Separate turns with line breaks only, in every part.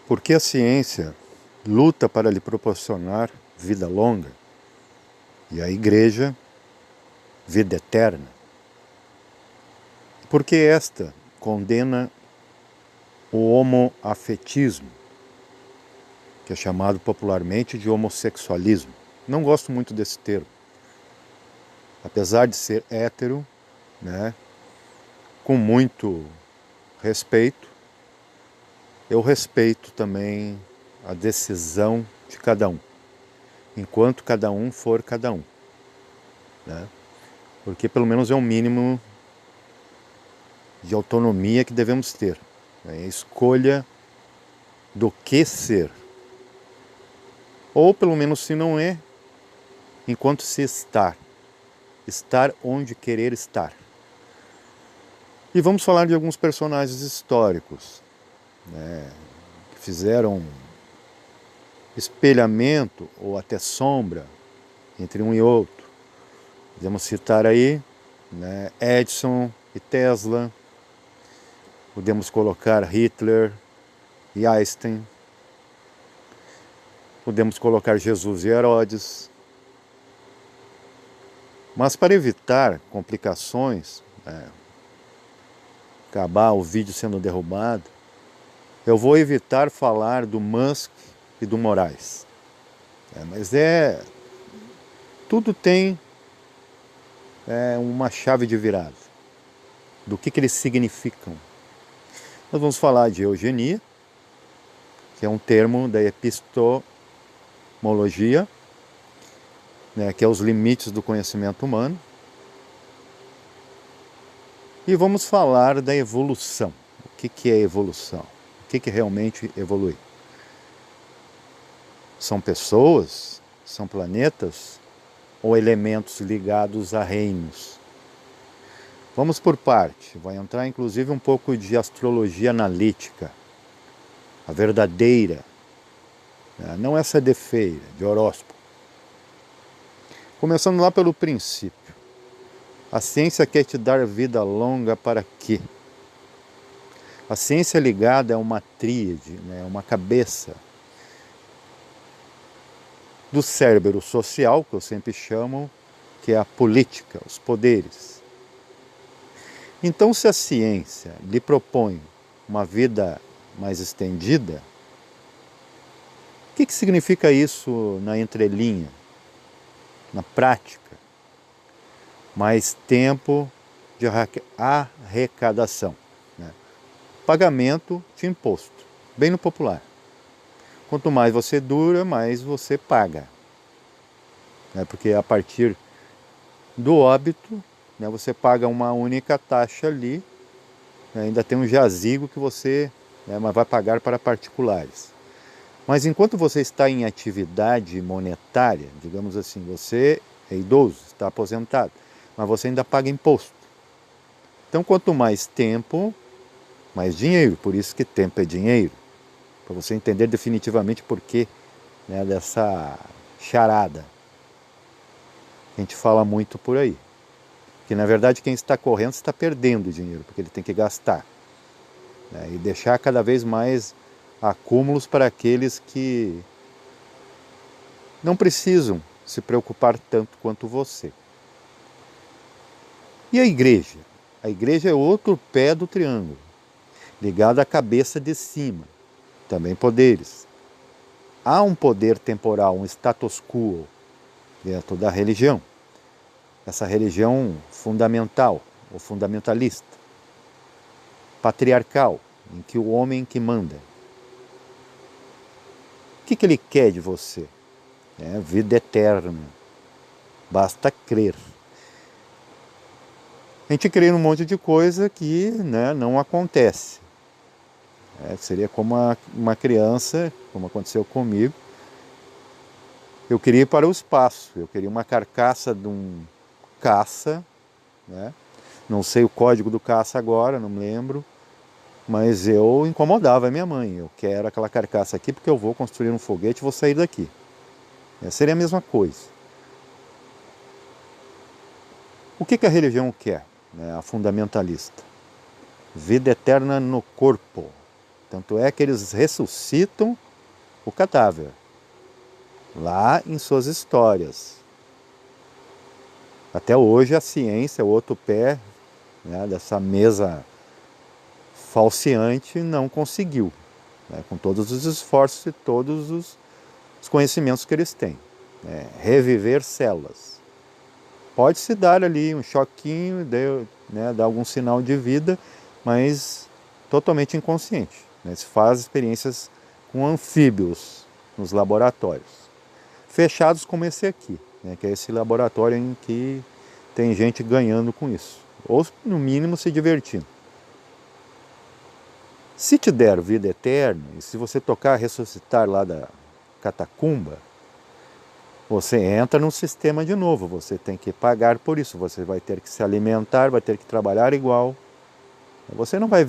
Porque a ciência luta para lhe proporcionar vida longa e a igreja vida eterna. Porque esta condena o homoafetismo, que é chamado popularmente de homossexualismo. Não gosto muito desse termo. Apesar de ser hétero, né, com muito respeito, eu respeito também a decisão de cada um, enquanto cada um for cada um, né? Porque pelo menos é o mínimo de autonomia que devemos ter, né? A escolha do que ser, ou pelo menos se não é, enquanto se estar onde querer estar. E vamos falar de alguns personagens históricos, né, que fizeram espelhamento ou até sombra entre um e outro. Podemos citar aí, né, Edison e Tesla, podemos colocar Hitler e Einstein, podemos colocar Jesus e Herodes. Mas para evitar complicações, acabar o vídeo sendo derrubado, eu vou evitar falar do Musk e do Moraes. Mas tudo tem uma chave de virada. Do que eles significam. Nós vamos falar de eugenia, que é um termo da epistemologia, né, que é os limites do conhecimento humano. E vamos falar da evolução. O que é evolução? O que realmente evolui? São pessoas? São planetas? Ou elementos ligados a reinos? Vamos por parte. Vai entrar inclusive um pouco de astrologia analítica. A verdadeira. Não essa de feira, de horóscopo. Começando lá pelo princípio. A ciência quer te dar vida longa para quê? A ciência é ligada a uma tríade, né, uma cabeça do cérebro social, que eu sempre chamo, que é a política, os poderes. Então, se a ciência lhe propõe uma vida mais estendida, o que significa isso na entrelinha, na prática? Mais tempo de arrecadação, né? Pagamento de imposto, bem no popular. Quanto mais você dura, mais você paga, né? Porque a partir do óbito, né, você paga uma única taxa ali, né? Ainda tem um jazigo que você, né, mas vai pagar para particulares. Mas enquanto você está em atividade monetária, digamos assim, você é idoso, está aposentado, mas você ainda paga imposto. Então, quanto mais tempo, mais dinheiro. Por isso que tempo é dinheiro. Para você entender definitivamente por que, né, dessa charada. A gente fala muito por aí. Que na verdade quem está correndo está perdendo dinheiro, porque ele tem que gastar, né, e deixar cada vez mais acúmulos para aqueles que não precisam se preocupar tanto quanto você. E a igreja? A igreja é outro pé do triângulo, ligado à cabeça de cima. Também poderes. Há um poder temporal, um status quo dentro da religião. Essa religião fundamental, ou fundamentalista, patriarcal, em que o homem que manda. O que ele quer de você? Vida eterna. Basta crer. A gente crê num monte de coisa que, né, não acontece. Seria como uma criança, como aconteceu comigo. Eu queria ir para o espaço. Eu queria uma carcaça de um caça, né? Não sei o código do caça agora, não me lembro. Mas eu incomodava a minha mãe. Eu quero aquela carcaça aqui porque eu vou construir um foguete e vou sair daqui. Seria a mesma coisa. O que a religião quer, né, a fundamentalista? Vida eterna no corpo. Tanto é que eles ressuscitam o cadáver lá em suas histórias. Até hoje a ciência, o outro pé, né, dessa mesa falseante, não conseguiu, né, com todos os esforços e todos os conhecimentos que eles têm. Reviver células. Pode-se dar ali um choquinho, né, dar algum sinal de vida, mas totalmente inconsciente. Né? Se faz experiências com anfíbios nos laboratórios, fechados como esse aqui, né, que é esse laboratório em que tem gente ganhando com isso, ou no mínimo se divertindo. Se te der vida eterna, e se você tocar ressuscitar lá da catacumba, você entra num sistema de novo, você tem que pagar por isso, você vai ter que se alimentar, vai ter que trabalhar igual. Você não vai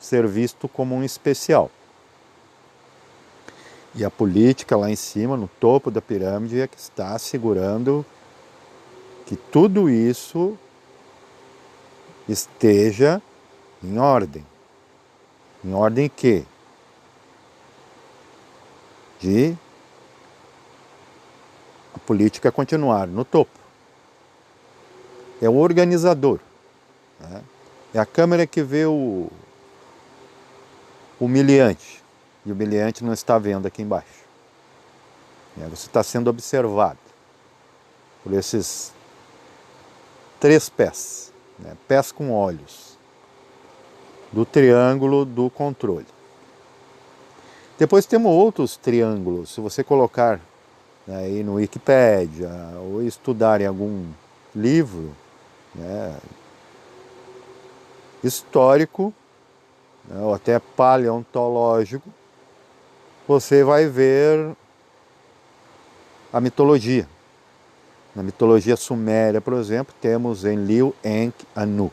ser visto como um especial. E a política lá em cima, no topo da pirâmide, é que está assegurando que tudo isso esteja em ordem. Em ordem que? De a política continuar no topo. É o organizador. Né? É a câmera que vê o humilhante. E o humilhante não está vendo aqui embaixo. Você está sendo observado por esses 3 pés. Né? Pés com olhos. Do triângulo do controle. Depois temos outros triângulos. Se você colocar aí no Wikipedia ou estudar em algum livro, né, histórico, né, ou até paleontológico, você vai ver a mitologia. Na mitologia suméria, por exemplo, temos Enlil, Enki, Anu.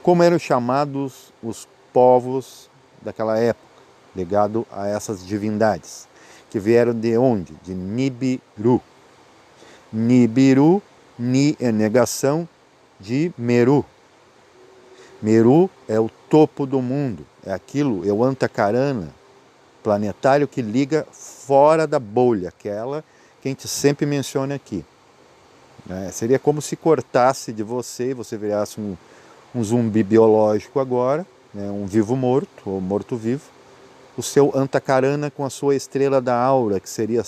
Como eram chamados os povos daquela época, ligado a essas divindades, que vieram de onde? De Nibiru. Nibiru, Ni é negação de Meru. Meru é o topo do mundo, é aquilo, é o Antakarana planetário que liga fora da bolha, aquela que a gente sempre menciona aqui. Seria como se cortasse de você, você virasse um zumbi biológico agora, né, um vivo-morto, ou morto-vivo, o seu Antakarana com a sua estrela da aura, que seria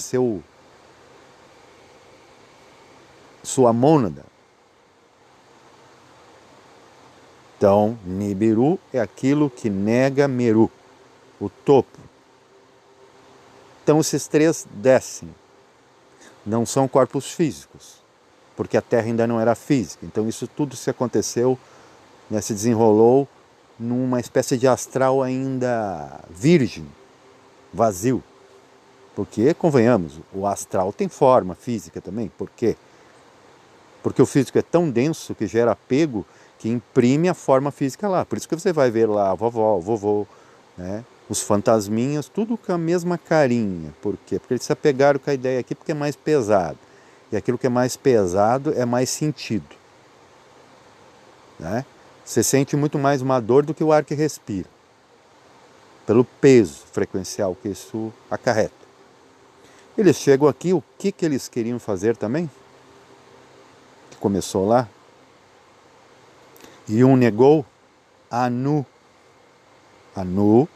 sua mônada. Então, Nibiru é aquilo que nega Meru, o topo. Então, esses 3 descem. Não são corpos físicos, porque a Terra ainda não era física. Então, isso tudo se aconteceu, né, se desenrolou numa espécie de astral ainda virgem, vazio. Porque, convenhamos, o astral tem forma física também. Por quê? Porque o físico é tão denso que gera apego que imprime a forma física lá. Por isso que você vai ver lá a vovó, o vovô, né? Os fantasminhas, tudo com a mesma carinha. Por quê? Porque eles se apegaram com a ideia aqui porque é mais pesado. E aquilo que é mais pesado é mais sentido. Né? Você sente muito mais uma dor do que o ar que respira. Pelo peso frequencial que isso acarreta. Eles chegam aqui, o que eles queriam fazer também? Que começou lá. E um negou Anu. Anu,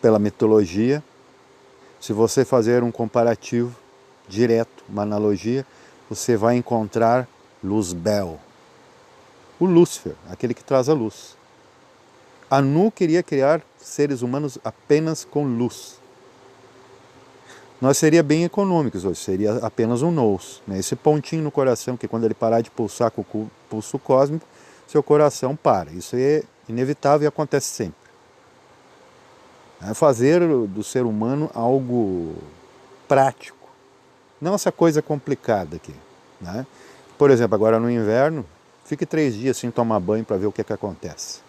pela mitologia, se você fazer um comparativo direto, uma analogia, você vai encontrar Luzbel. O Lúcifer, aquele que traz a luz. Anu queria criar seres humanos apenas com luz. Nós seria bem econômicos hoje, seria apenas um nous. Né? Esse pontinho no coração, que quando ele parar de pulsar com o pulso cósmico, seu coração para. Isso é inevitável e acontece sempre. Fazer do ser humano algo prático. Não essa coisa complicada aqui. Né? Por exemplo, agora no inverno, fique 3 dias sem tomar banho para ver o que acontece.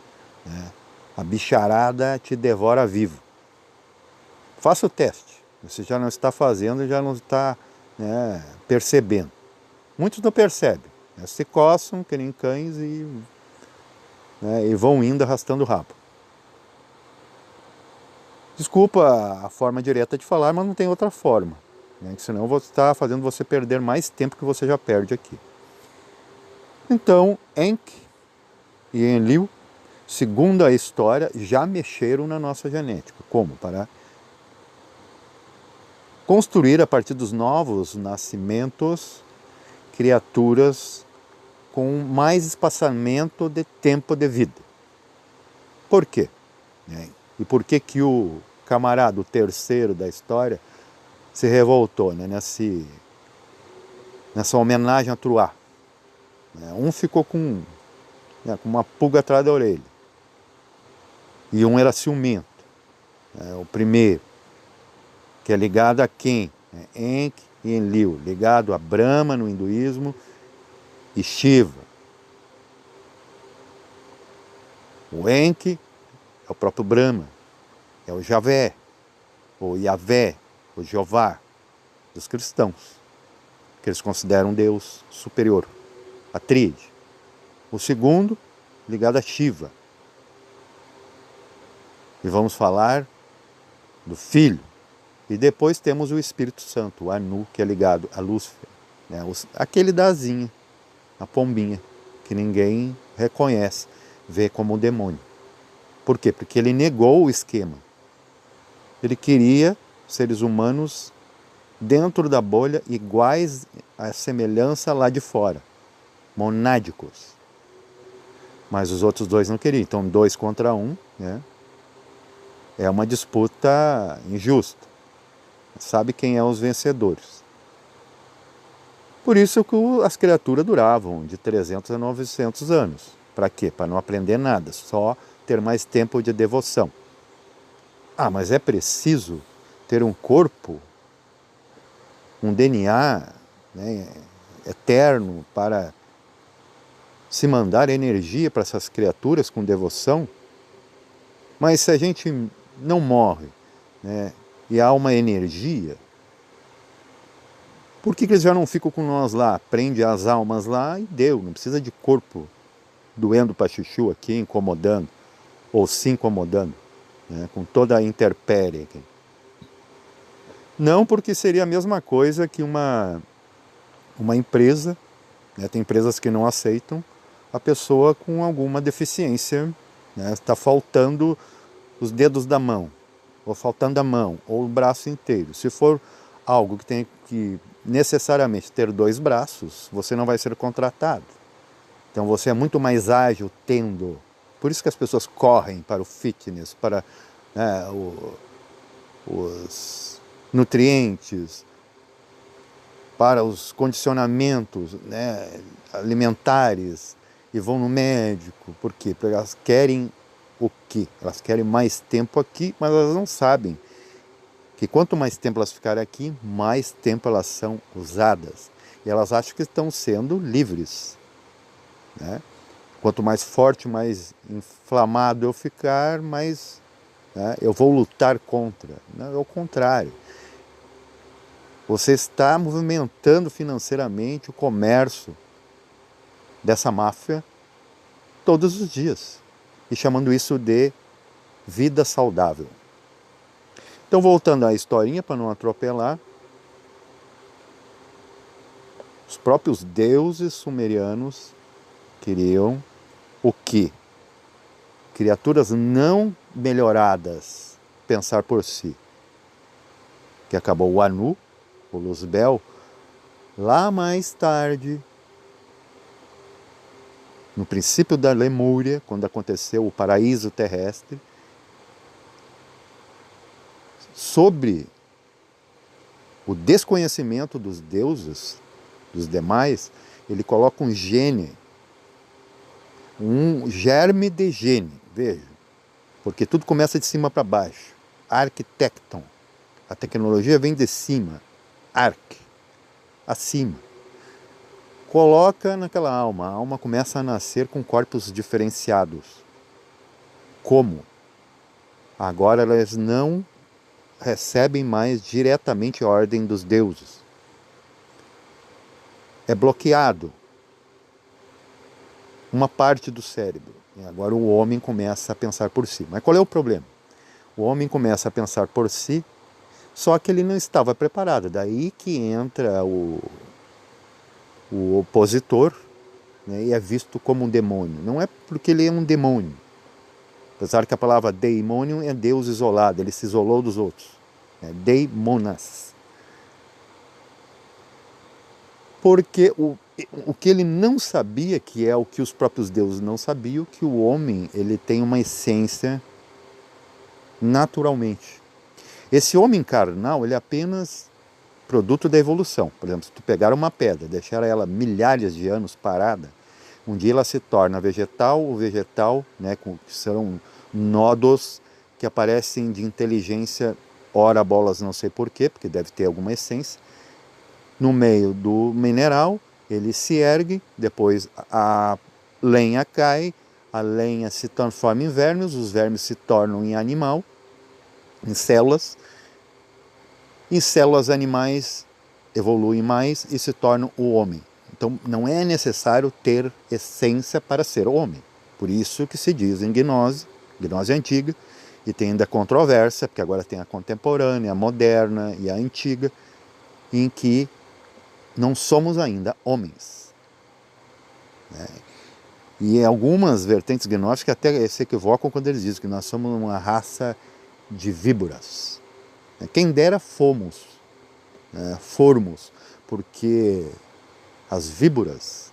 Né? A bicharada te devora vivo. Faça o teste. Você já não está fazendo, já não está, né, percebendo. Muitos não percebem. Né? Se coçam, que nem cães, e né, e vão indo arrastando o rabo. Desculpa a forma direta de falar, mas não tem outra forma, né, que senão eu vou estar fazendo você perder mais tempo que você já perde aqui. Então, Enki e Enlil, segundo a história, já mexeram na nossa genética. Como? Para construir, a partir dos novos nascimentos, criaturas com mais espaçamento de tempo de vida. Por quê? E por que que o camarada, o terceiro da história, se revoltou, né, nessa homenagem a Truá? Um ficou com uma pulga atrás da orelha. E um era ciumento. O primeiro, que é ligado a quem? Enki e Enlil, ligado a Brahma no hinduísmo e Shiva. O Enki é o próprio Brahma, é o Javé, o Yavé, o Jeová dos cristãos, que eles consideram um Deus superior, a tríade. O segundo, ligado a Shiva. E vamos falar do Filho. E depois temos o Espírito Santo, o Anu, que é ligado a Lúcifer, né? Aquele da asinha, a pombinha, que ninguém reconhece, vê como um demônio. Por quê? Porque ele negou o esquema. Ele queria seres humanos dentro da bolha, iguais à semelhança lá de fora, monádicos. Mas os outros dois não queriam, então 2 contra 1, né? É uma disputa injusta. Sabe quem é os vencedores. Por isso que as criaturas duravam de 300 a 900 anos. Para quê? Para não aprender nada, só ter mais tempo de devoção. Mas é preciso ter um corpo, um DNA, né, eterno para se mandar energia para essas criaturas com devoção. Mas se a gente não morre, né, e há uma energia, por que eles já não ficam com nós lá? Prende as almas lá e deu. Não precisa de corpo doendo para chuchu aqui, incomodando, ou se incomodando, né, com toda a intempérie aqui. Não, porque seria a mesma coisa que uma empresa, né, tem empresas que não aceitam a pessoa com alguma deficiência, né, está faltando os dedos da mão, ou faltando a mão, ou o braço inteiro. Se for algo que tem que necessariamente ter 2 braços, você não vai ser contratado. Então você é muito mais ágil tendo. Por isso que as pessoas correm para o fitness, para, né, os nutrientes, para os condicionamentos, né, alimentares, e vão no médico. Por quê? Porque elas querem o quê? Elas querem mais tempo aqui, mas elas não sabem que quanto mais tempo elas ficarem aqui, mais tempo elas são usadas. E elas acham que estão sendo livres, né? Quanto mais forte, mais inflamado eu ficar, mais, né, eu vou lutar contra. Não, é o contrário. Você está movimentando financeiramente o comércio dessa máfia todos os dias. E chamando isso de vida saudável. Então, voltando à historinha, para não atropelar, os próprios deuses sumerianos queriam o quê? Criaturas não melhoradas, pensar por si. Que acabou o Anu, o Luzbel, lá mais tarde, no princípio da Lemúria, quando aconteceu o paraíso terrestre, sobre o desconhecimento dos deuses, dos demais, ele coloca um gene, um germe de gene, veja, porque tudo começa de cima para baixo. Arquitecton, a tecnologia vem de cima, acima. Coloca naquela alma, a alma começa a nascer com corpos diferenciados. Como? Agora elas não recebem mais diretamente a ordem dos deuses. É bloqueado uma parte do cérebro. E agora o homem começa a pensar por si. Mas qual é o problema? O homem começa a pensar por si, só que ele não estava preparado. Daí que entra o opositor, né, e é visto como um demônio. Não é porque ele é um demônio. Apesar que a palavra daimonium é Deus isolado, ele se isolou dos outros. É daimonas. Porque o que ele não sabia, que é o que os próprios deuses não sabiam, que o homem ele tem uma essência naturalmente. Esse homem carnal ele é apenas produto da evolução. Por exemplo, se tu pegar uma pedra, deixar ela milhares de anos parada, um dia ela se torna vegetal, o vegetal, né, serão nódos que aparecem de inteligência, ora bolas não sei porquê, porque deve ter alguma essência, no meio do mineral, ele se ergue, depois a lenha cai, a lenha se transforma em vermes, os vermes se tornam em animal, em células animais evoluem mais e se tornam o homem. Então não é necessário ter essência para ser homem. Por isso que se diz em gnose antiga, e tem ainda controvérsia, porque agora tem a contemporânea, a moderna e a antiga, em que não somos ainda homens. E algumas vertentes gnósticas até se equivocam quando eles dizem que nós somos uma raça de víboras. Quem dera formos, porque as víboras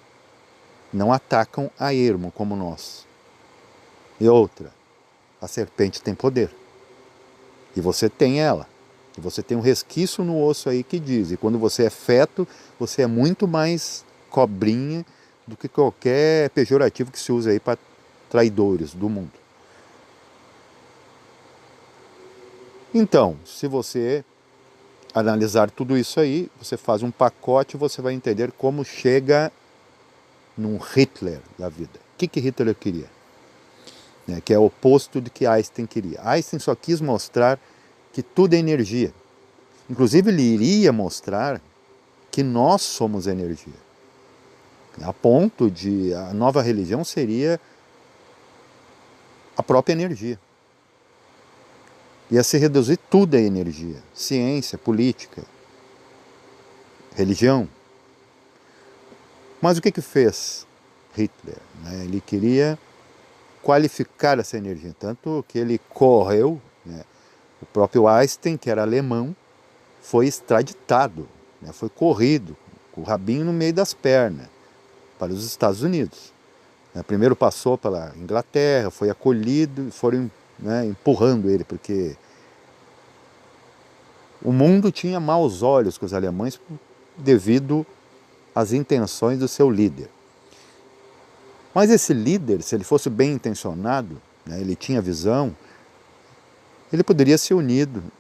não atacam a ermo como nós. E outra, a serpente tem poder. E você tem ela. E você tem um resquício no osso aí que diz. E quando você é feto, você é muito mais cobrinha do que qualquer pejorativo que se usa aí para traidores do mundo. Então, se você analisar tudo isso aí, você faz um pacote e você vai entender como chega num Hitler da vida. O que Hitler queria? Que é o oposto do que Einstein queria. Einstein só quis mostrar que tudo é energia. Inclusive ele iria mostrar que nós somos energia. A ponto de a nova religião seria a própria energia. Ia se reduzir tudo a energia. Ciência, política, religião. Mas o que fez Hitler? Ele queria qualificar essa energia, tanto que ele correu, o próprio Einstein, que era alemão, foi extraditado, foi corrido, com o rabinho no meio das pernas, para os Estados Unidos. Primeiro passou pela Inglaterra, foi acolhido, foram empurrando ele, porque o mundo tinha maus olhos com os alemães devido às intenções do seu líder. Mas esse líder, se ele fosse bem intencionado, ele tinha visão, ele poderia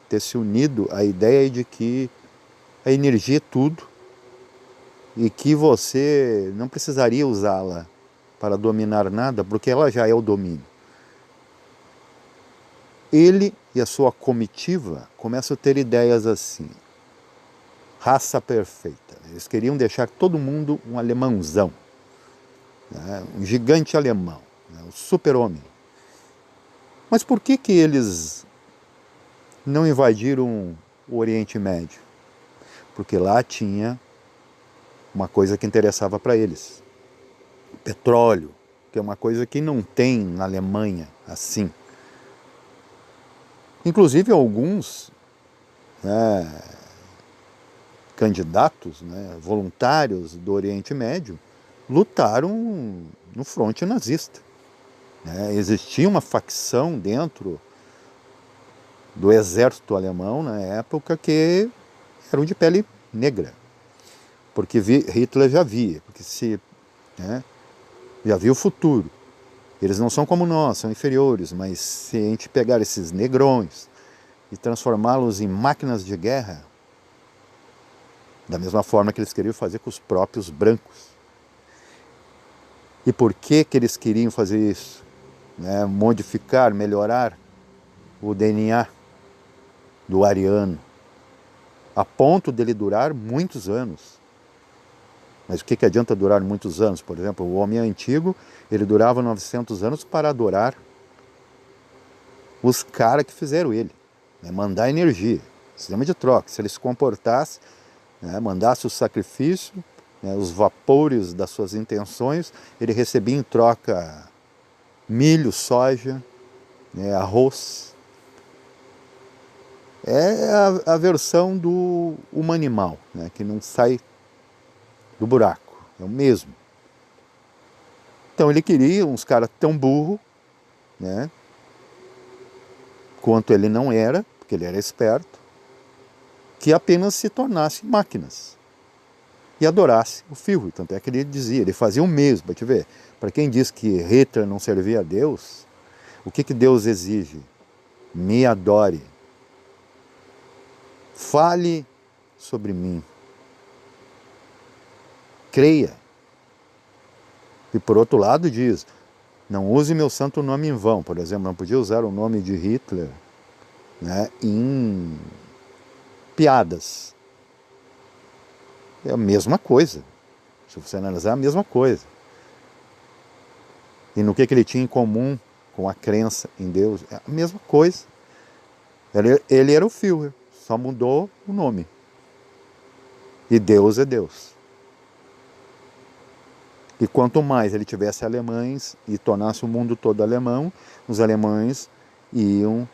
ter se unido à ideia de que a energia é tudo e que você não precisaria usá-la para dominar nada, porque ela já é o domínio. Ele e a sua comitiva começam a ter ideias assim, raça perfeita. Eles queriam deixar todo mundo um alemãozão, um gigante alemão, um super-homem. Mas por que eles não invadiram o Oriente Médio? Porque lá tinha uma coisa que interessava para eles. Petróleo, que é uma coisa que não tem na Alemanha assim. Inclusive alguns candidatos, voluntários do Oriente Médio, lutaram no fronte nazista. Existia uma facção dentro do exército alemão na época que eram de pele negra, porque Hitler já via, já viu o futuro. Eles não são como nós, são inferiores, mas se a gente pegar esses negrões e transformá-los em máquinas de guerra, da mesma forma que eles queriam fazer com os próprios brancos. E por que eles queriam fazer isso? Modificar, melhorar o DNA do ariano, a ponto dele durar muitos anos. Mas o que adianta durar muitos anos? Por exemplo, o homem antigo, ele durava 900 anos para adorar os caras que fizeram ele, né? Mandar energia, sistema de troca. Se ele se comportasse, né, mandasse o sacrifício, né, os vapores das suas intenções, ele recebia em troca milho, soja, né, arroz. É a versão do humanimal, né, que não sai do buraco, é o mesmo. Então ele queria uns caras tão burro, né, quanto ele não era, porque ele era esperto, que apenas se tornasse máquinas e adorasse o filho. Tanto é que ele dizia, ele fazia o mesmo, para te ver. Para quem diz que Hitler não servia a Deus, o que Deus exige? Me adore. Fale sobre mim. Creia. E por outro lado diz, não use meu santo nome em vão. Por exemplo, não podia usar o nome de Hitler, né, em piadas. É a mesma coisa. Se você analisar, é a mesma coisa. E no que ele tinha em comum com a crença em Deus? É a mesma coisa. Ele era o Führer, só mudou o nome. E Deus é Deus. E quanto mais ele tivesse alemães e tornasse o mundo todo alemão, os alemães iam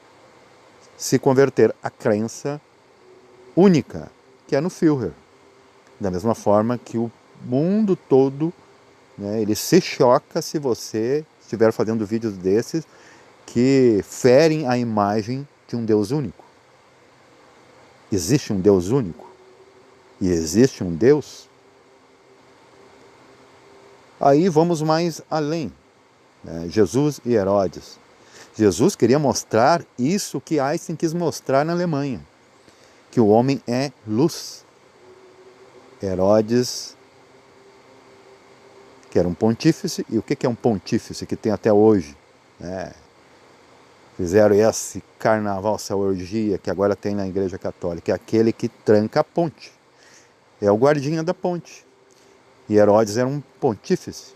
se converter à crença única, que é no Führer. Da mesma forma que o mundo todo, né, ele se choca se você estiver fazendo vídeos desses que ferem a imagem de um Deus único. Existe um Deus único? E existe um Deus? Aí vamos mais além, né? Jesus e Herodes. Jesus queria mostrar isso que Einstein quis mostrar na Alemanha, que o homem é luz. Herodes, que era um pontífice, e o que é um pontífice que tem até hoje, né? Fizeram esse carnaval, essa orgia que agora tem na Igreja Católica, é aquele que tranca a ponte, é o guardinha da ponte. E Herodes era um pontífice,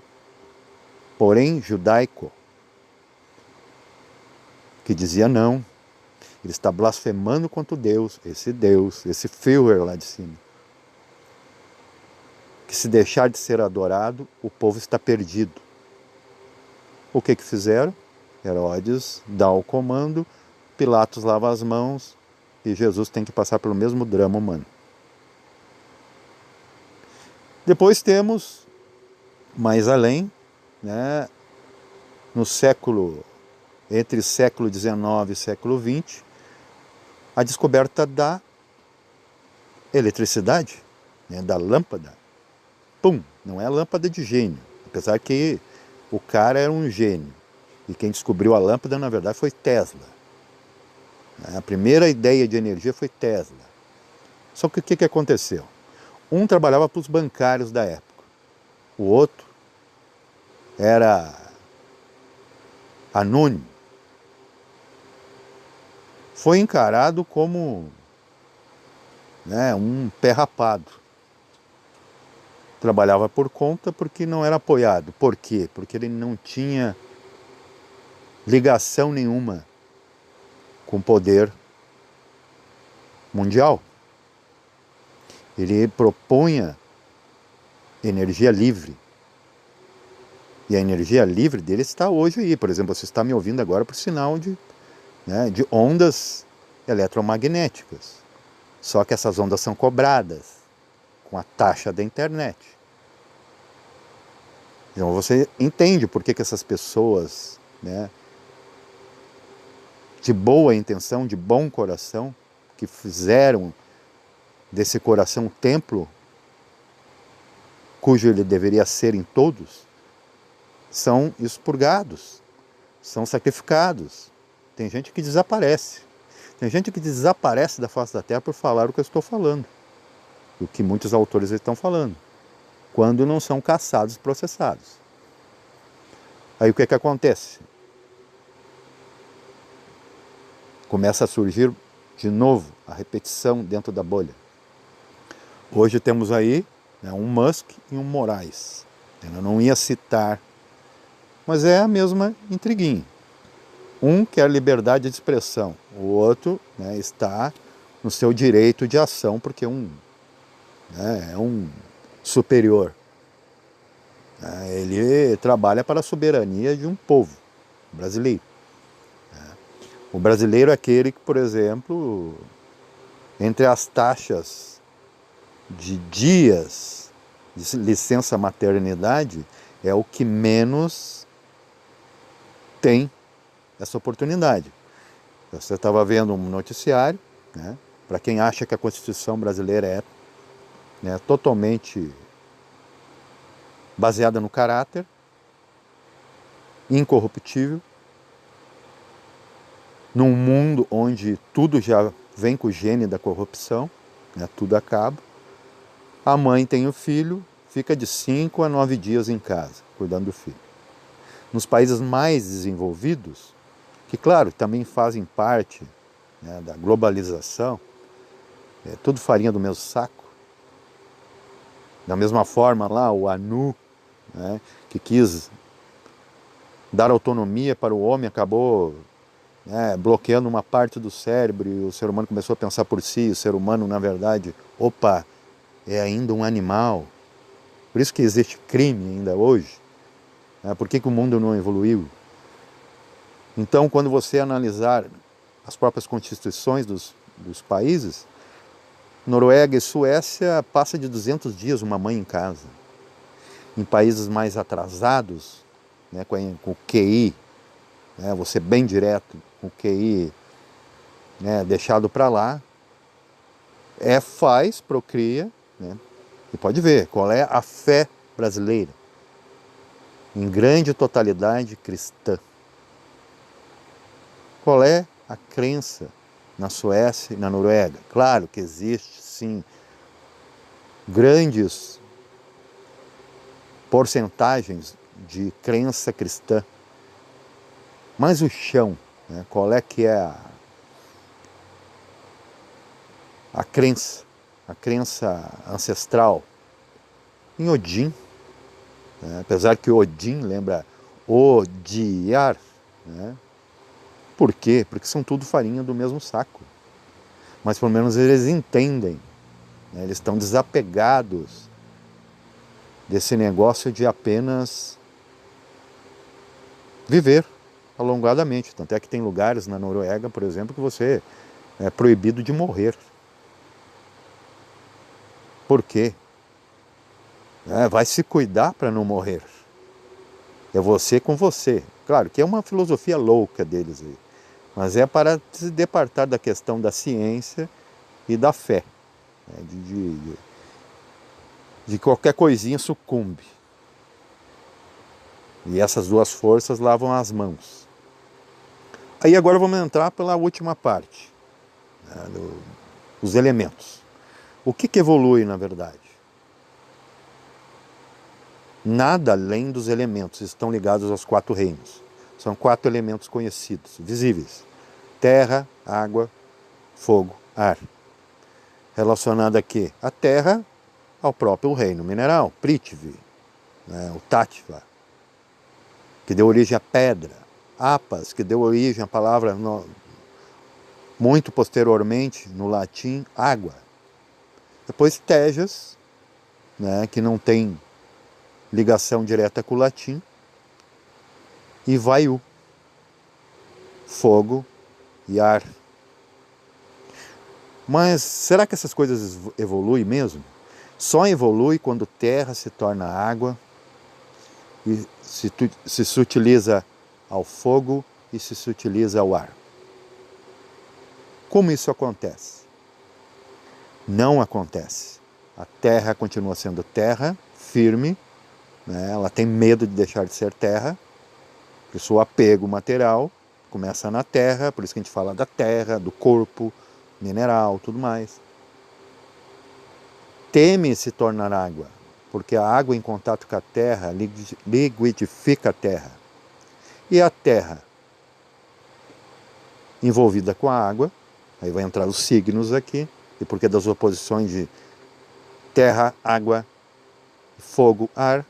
porém judaico, que dizia não, ele está blasfemando contra Deus, esse Führer lá de cima. Que se deixar de ser adorado, o povo está perdido. O que fizeram? Herodes dá o comando, Pilatos lava as mãos e Jesus tem que passar pelo mesmo drama humano. Depois temos, mais além, né, no século, entre século XIX e século XX, a descoberta da eletricidade, né, da lâmpada. Pum, não é a lâmpada de gênio, apesar que o cara era um gênio. E quem descobriu a lâmpada, na verdade, foi Tesla. A primeira ideia de energia foi Tesla. Só que o que aconteceu? Um trabalhava para os bancários da época. O outro era anônimo. Foi encarado como, né, um pé rapado. Trabalhava por conta porque não era apoiado. Por quê? Porque ele não tinha ligação nenhuma com o poder mundial. Ele propunha energia livre. E a energia livre dele está hoje aí. Por exemplo, você está me ouvindo agora por sinal de, né, de ondas eletromagnéticas. Só que essas ondas são cobradas com a taxa da internet. Então você entende por que essas pessoas, né, de boa intenção, de bom coração, que fizeram desse coração um templo, cujo ele deveria ser em todos, são expurgados, são sacrificados. Tem gente que desaparece. Tem gente que desaparece da face da terra por falar o que eu estou falando, o que muitos autores estão falando, quando não são caçados e processados. Aí o que acontece? Começa a surgir de novo a repetição dentro da bolha. Hoje temos aí né? Um Musk e um Moraes. Ela não ia citar, mas é a mesma intriguinha. Um quer liberdade de expressão, o outro, né, está no seu direito de ação, porque é um superior. Ele trabalha para a soberania de um povo brasileiro. O brasileiro é aquele que, por exemplo, entre as taxas de dias de licença maternidade, é o que menos tem essa oportunidade. Você estava vendo um noticiário, né, para quem acha que a Constituição brasileira é, né, totalmente baseada no caráter, incorruptível, num mundo onde tudo já vem com o gene da corrupção, né, tudo acaba. A mãe tem o filho, fica de 5 a 9 dias em casa, cuidando do filho. Nos países mais desenvolvidos, que claro, também fazem parte, né, da globalização, é tudo farinha do mesmo saco. Da mesma forma lá, o ANU, né, que quis dar autonomia para o homem, acabou, né, bloqueando uma parte do cérebro e o ser humano começou a pensar por si. O ser humano, na verdade, é ainda um animal. Por isso que existe crime ainda hoje. Né? Por que o mundo não evoluiu? Então, quando você analisar as próprias constituições dos países, Noruega e Suécia passa de 200 dias uma mãe em casa. Em países mais atrasados, né, com QI, né, você bem direto, com QI, né, deixado para lá, faz, procria, né, e pode ver qual é a fé brasileira, em grande totalidade cristã. Qual é a crença na Suécia e na Noruega? Claro que existe, sim, grandes porcentagens de crença cristã. Mas o chão, né, qual é que é a crença ancestral? Em Odin, né, apesar que Odin lembra odiar, né? Por quê? Porque são tudo farinha do mesmo saco. Mas pelo menos eles entendem, né? Eles estão desapegados desse negócio de apenas viver alongadamente. Tanto é que tem lugares na Noruega, por exemplo, que você é proibido de morrer. Por quê? Vai se cuidar para não morrer. É você com você. Claro que é uma filosofia louca deles aí. Mas é para se departar da questão da ciência e da fé. Né? De qualquer coisinha sucumbe. E essas duas forças lavam as mãos. Aí agora vamos entrar pela última parte, né, dos elementos. O que evolui, na verdade? Nada além dos elementos estão ligados aos 4 reinos. São 4 elementos conhecidos, visíveis. Terra, água, fogo, ar. Relacionado a quê? A terra ao próprio reino mineral, Prithvi, né, o Tattva, que deu origem à pedra. Apas, que deu origem à palavra, muito posteriormente, no latim, água. Depois Tejas, né, que não tem ligação direta com o latim, e Vayu, fogo e ar. Mas será que essas coisas evoluem mesmo? Só evolui quando terra se torna água e se utiliza ao fogo e se utiliza ao ar. Como isso acontece? Não acontece. A terra continua sendo terra, firme, né? Ela tem medo de deixar de ser terra, por isso o apego material começa na terra, por isso que a gente fala da terra, do corpo, mineral, tudo mais. Teme se tornar água, porque a água em contato com a terra liquidifica a terra. E a terra envolvida com a água, aí vai entrar os signos aqui, e porque das oposições de terra, água fogo, ar.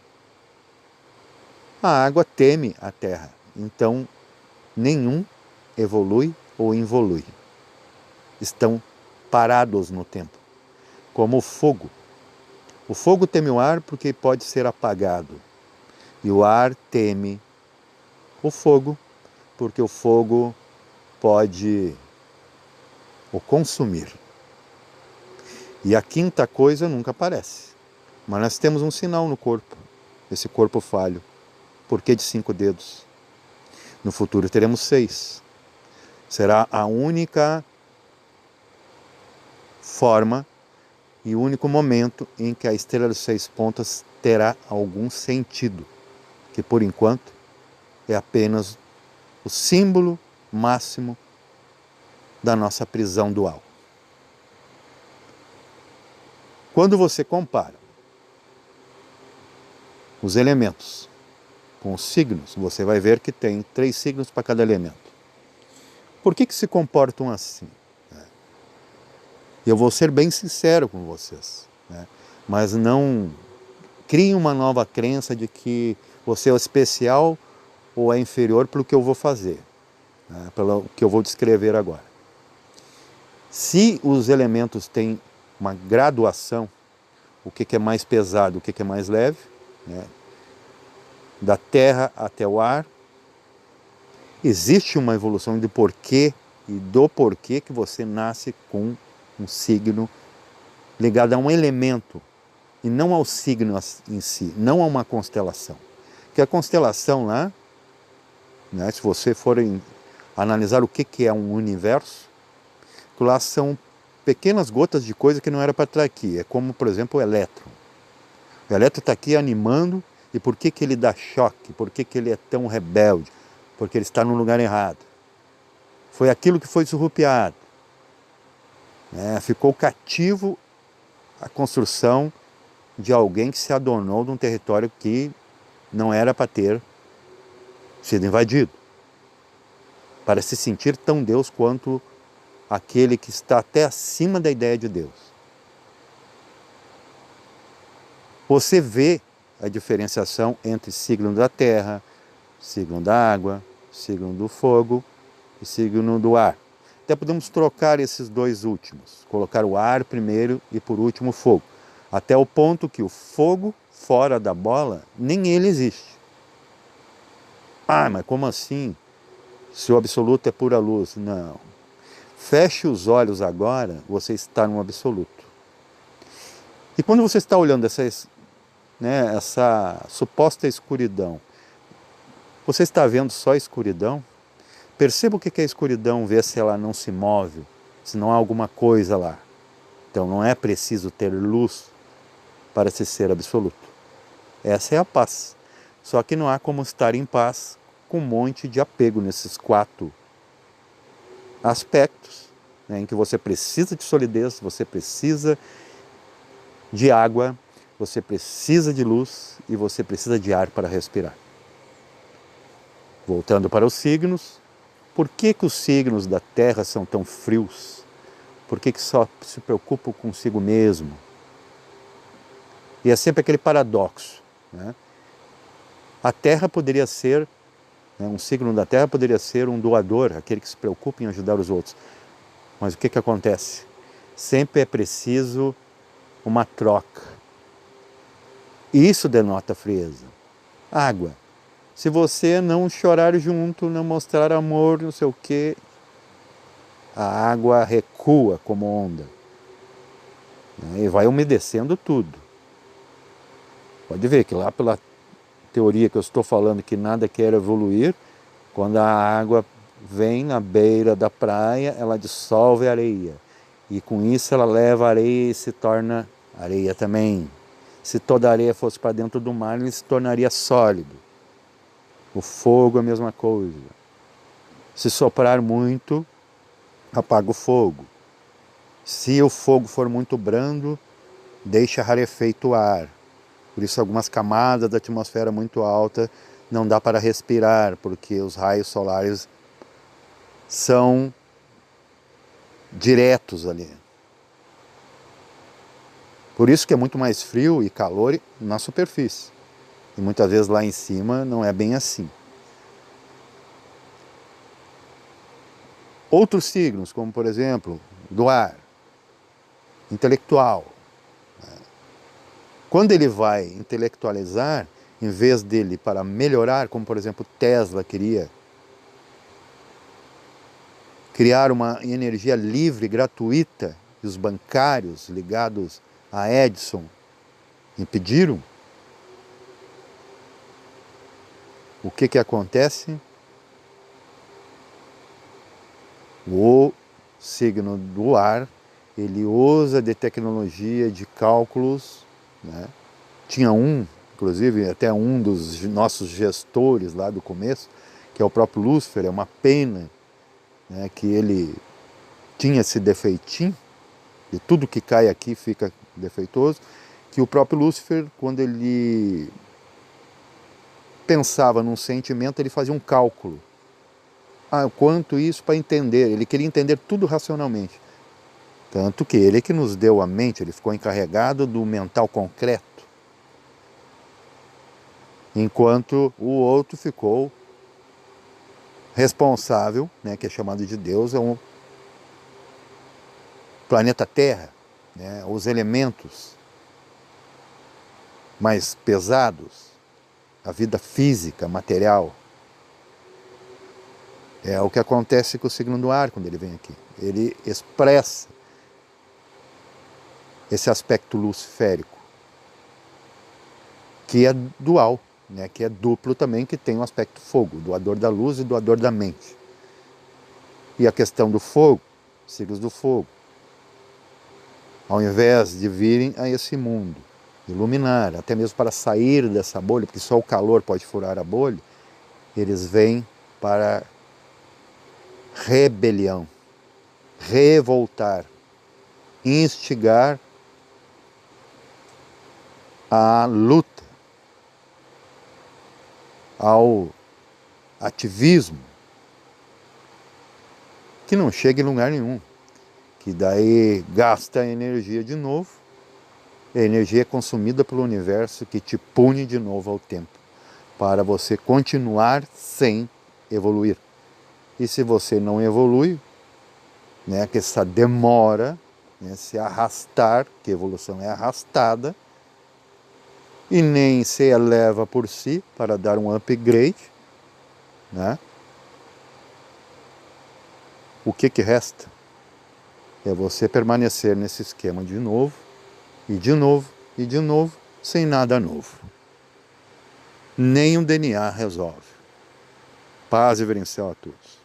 A água teme a terra, então nenhum evolui ou involui. Estão parados no tempo, como o fogo. O fogo teme o ar porque pode ser apagado, e o ar teme o fogo porque o fogo pode o consumir. E a quinta coisa nunca aparece, mas nós temos um sinal no corpo, esse corpo falho. Por que de 5 dedos? No futuro teremos 6. Será a única forma e o único momento em que a estrela dos 6 pontas terá algum sentido, que por enquanto é apenas o símbolo máximo da nossa prisão dual. Quando você compara os elementos com os signos, você vai ver que tem 3 signos para cada elemento. Por que se comportam assim? Eu vou ser bem sincero com vocês, mas não criem uma nova crença de que você é especial ou é inferior pelo que eu vou fazer, pelo que eu vou descrever agora. Se os elementos têm uma graduação, o que é mais pesado, o que é mais leve, da terra até o ar, existe uma evolução de porquê e do porquê que você nasce com um signo ligado a um elemento e não ao signo em si, não a uma constelação. Porque a constelação lá, se você for analisar o que é um universo, lá são pequenas gotas de coisa que não era para estar aqui. É como, por exemplo, o elétron. O elétron está aqui animando. E por que ele dá choque? Por que ele é tão rebelde? Porque ele está no lugar errado. Foi aquilo que foi surrupiado. Ficou cativo a construção de alguém que se adonou de um território que não era para ter sido invadido. Para se sentir tão Deus quanto aquele que está até acima da ideia de Deus. Você vê a diferenciação entre signo da terra, signo da água, signo do fogo e signo do ar. Até podemos trocar esses 2 últimos, colocar o ar primeiro e por último o fogo. Até o ponto que o fogo fora da bola, nem ele existe. Mas como assim? Se o absoluto é pura luz? Não. Feche os olhos agora, você está no absoluto. E quando você está olhando essa suposta escuridão, você está vendo só escuridão? Perceba o que é escuridão, vê se ela não se move, se não há alguma coisa lá. Então não é preciso ter luz para se ser absoluto. Essa é a paz. Só que não há como estar em paz com um monte de apego nesses 4 aspectos, em que você precisa de solidez, você precisa de água, você precisa de luz e você precisa de ar para respirar. Voltando para os signos, por que os signos da Terra são tão frios? Por que só se preocupam consigo mesmo? E é sempre aquele paradoxo. A Terra poderia ser, um signo da Terra poderia ser um doador, aquele que se preocupa em ajudar os outros. Mas o que acontece? Sempre é preciso uma troca. E isso denota frieza. Água. Se você não chorar junto, não mostrar amor, não sei o quê, a água recua como onda. E vai umedecendo tudo. Pode ver que lá pela teoria que eu estou falando que nada quer evoluir, quando a água vem na beira da praia, ela dissolve a areia. E com isso ela leva a areia e se torna areia também. Se toda a areia fosse para dentro do mar, ele se tornaria sólido. O fogo é a mesma coisa. Se soprar muito, apaga o fogo. Se o fogo for muito brando, deixa rarefeito o ar. Por isso algumas camadas da atmosfera muito alta não dá para respirar, porque os raios solares são diretos ali. Por isso que é muito mais frio e calor na superfície. E muitas vezes lá em cima não é bem assim. Outros signos, como por exemplo, do ar, intelectual. Quando ele vai intelectualizar, em vez dele para melhorar, como por exemplo Tesla queria, criar uma energia livre, gratuita, e os bancários ligados a Edison impediram, o que acontece? O signo do ar, ele usa de tecnologia, de cálculos, né? Tinha inclusive até um dos nossos gestores lá do começo, que é o próprio Lúcifer, é uma pena, né, que ele tinha esse defeitinho, e tudo que cai aqui fica defeituoso, que o próprio Lúcifer, quando ele pensava num sentimento, ele fazia um cálculo. Quanto isso para entender, ele queria entender tudo racionalmente. Tanto que ele que nos deu a mente, ele ficou encarregado do mental concreto, enquanto o outro ficou responsável, né, que é chamado de Deus, é um planeta Terra, né, os elementos mais pesados, a vida física, material. É o que acontece com o signo do ar quando ele vem aqui. Ele expressa esse aspecto luciférico, que é dual, né, que é duplo também, que tem o aspecto fogo, doador da luz e doador da mente. E a questão do fogo, signos do fogo, ao invés de virem a esse mundo, iluminar, até mesmo para sair dessa bolha, porque só o calor pode furar a bolha, eles vêm para rebelião, revoltar, instigar a luta, ao ativismo, que não chega em lugar nenhum, que daí gasta energia de novo, e a energia é consumida pelo universo que te pune de novo ao tempo, para você continuar sem evoluir. E se você não evolui, né, que essa demora, né, se arrastar, que a evolução é arrastada, e nem se eleva por si para dar um upgrade, né? O que resta? É você permanecer nesse esquema de novo, e de novo, e de novo, sem nada novo. Nem o DNA resolve. Paz e venceu a todos.